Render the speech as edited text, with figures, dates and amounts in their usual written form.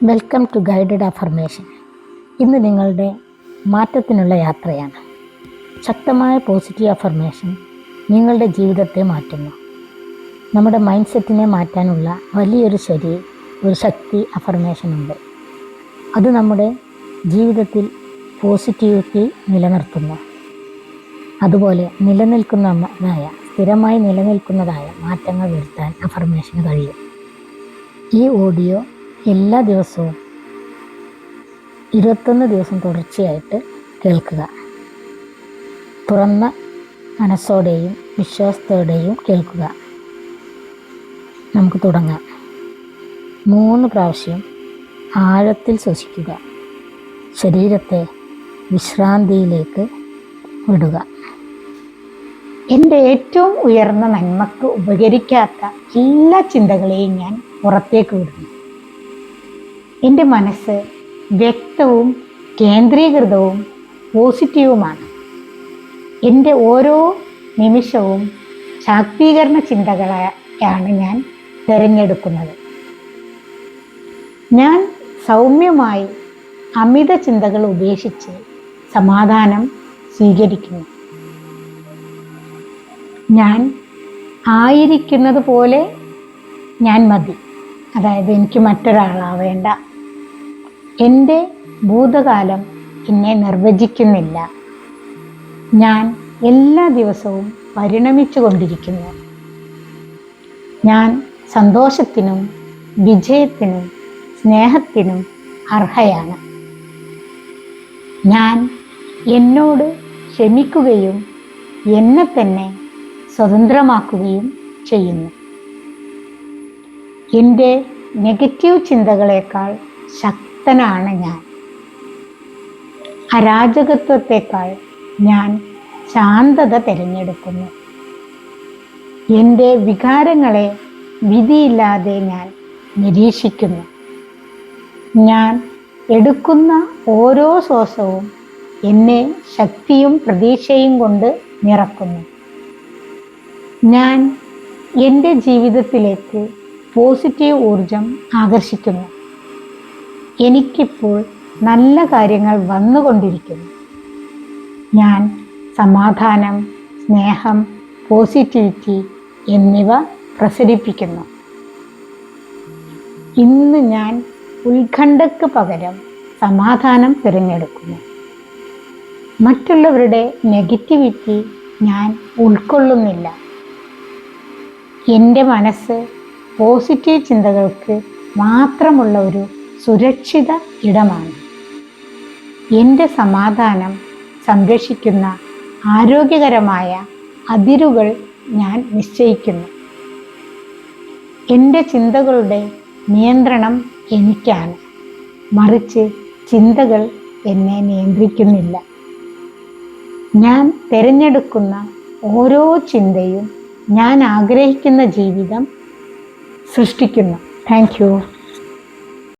Welcome to guided affirmation. ഇന്ന് നിങ്ങളുടെ മാറ്റത്തിനുള്ള യാത്രയാണ്. ശക്തമായ പോസിറ്റീവ് അഫർമേഷൻ നിങ്ങളുടെ ജീവിതത്തെ മാറ്റുന്നു. നമ്മുടെ മൈൻഡ് സെറ്റിനെ മാറ്റാനുള്ള വലിയൊരു ശക്തി അഫർമേഷനുണ്ട്. അത് നമ്മുടെ ജീവിതത്തിൽ പോസിറ്റിവിറ്റി നിലനിർത്തുന്നു. അതുപോലെ സ്ഥിരമായി നിലനിൽക്കുന്നതായ മാറ്റങ്ങൾ വരുത്താൻ അഫർമേഷന് കഴിയും. ഈ ഓഡിയോ എല്ലാ ദിവസവും 21 ദിവസം തുടർച്ചയായിട്ട് കേൾക്കുക. തുറന്ന മനസ്സോടെയും വിശ്വാസത്തോടെയും കേൾക്കുക. നമുക്ക് തുടങ്ങാം. 3 പ്രാവശ്യം ആഴത്തിൽ ശ്വസിക്കുക. ശരീരത്തെ വിശ്രാന്തിയിലേക്ക് വിടുക. എൻ്റെ ഏറ്റവും ഉയർന്ന നന്മക്ക് ഉപകരിക്കാത്ത എല്ലാ ചിന്തകളെയും ഞാൻ പുറത്തേക്ക് വിടുന്നു. എൻ്റെ മനസ്സ് വ്യക്തവും കേന്ദ്രീകൃതവും പോസിറ്റീവുമാണ്. എൻ്റെ ഓരോ നിമിഷവും ശാക്തീകരണ ചിന്തകളെയാണ് ഞാൻ തിരഞ്ഞെടുക്കുന്നത്. ഞാൻ സൗമ്യമായി അമിത ചിന്തകൾ ഉപേക്ഷിച്ച് സമാധാനം സ്വീകരിക്കുന്നു. ഞാൻ ആയിരിക്കുന്നത് പോലെ ഞാൻ മതി. അതായത് എനിക്ക് മറ്റൊരാളാവേണ്ട. എൻ്റെ ഭൂതകാലം എന്നെ നിർവചിക്കുന്നില്ല. ഞാൻ എല്ലാ ദിവസവും പരിണമിച്ചു കൊണ്ടിരിക്കുന്നു. ഞാൻ സന്തോഷത്തിനും വിജയത്തിനും സ്നേഹത്തിനും അർഹയാണ്. ഞാൻ എന്നോട് ക്ഷമിക്കുകയും എന്നെ തന്നെ സ്വതന്ത്രമാക്കുകയും ചെയ്യുന്നു. എൻ്റെ നെഗറ്റീവ് ചിന്തകളേക്കാൾ ശക്തനാണ് ഞാൻ. അരാജകത്വത്തെക്കാൾ ഞാൻ ശാന്തത തിരഞ്ഞെടുക്കുന്നു. എൻ്റെ വികാരങ്ങളെ വിധിയില്ലാതെ ഞാൻ നിരീക്ഷിക്കുന്നു. ഞാൻ എടുക്കുന്ന ഓരോ ശ്വാസവും എന്നെ ശക്തിയും പ്രതീക്ഷയും കൊണ്ട് നിറക്കുന്നു. ഞാൻ എൻ്റെ ജീവിതത്തിലേക്ക് പോസിറ്റീവ് ഊർജം ആകർഷിക്കുന്നു. എനിക്കിപ്പോൾ നല്ല കാര്യങ്ങൾ വന്നുകൊണ്ടിരിക്കുന്നു. ഞാൻ സമാധാനം, സ്നേഹം, പോസിറ്റിവിറ്റി എന്നിവ പ്രസരിപ്പിക്കുന്നു. ഇന്ന് ഞാൻ ഉത്കണ്ഠയ്ക്ക് പകരം സമാധാനം തിരഞ്ഞെടുക്കുന്നു. മറ്റുള്ളവരുടെ നെഗറ്റിവിറ്റി ഞാൻ ഉൾക്കൊള്ളുന്നില്ല. എൻ്റെ മനസ്സ് പോസിറ്റീവ് ചിന്തകൾക്ക് മാത്രമുള്ള ഒരു സുരക്ഷിത ഇടമാണ്. എൻ്റെ സമാധാനം സംരക്ഷിക്കുന്ന ആരോഗ്യകരമായ അതിരുകൾ ഞാൻ നിശ്ചയിക്കുന്നു. എൻ്റെ ചിന്തകളുടെ നിയന്ത്രണം എനിക്കാണ്, മറിച്ച് ചിന്തകൾ എന്നെ നിയന്ത്രിക്കുന്നില്ല. ഞാൻ തിരഞ്ഞെടുക്കുന്ന ഓരോ ചിന്തയും ഞാൻ ആഗ്രഹിക്കുന്ന ജീവിതം സൃഷ്ടിക്കുന്നു. Thank you.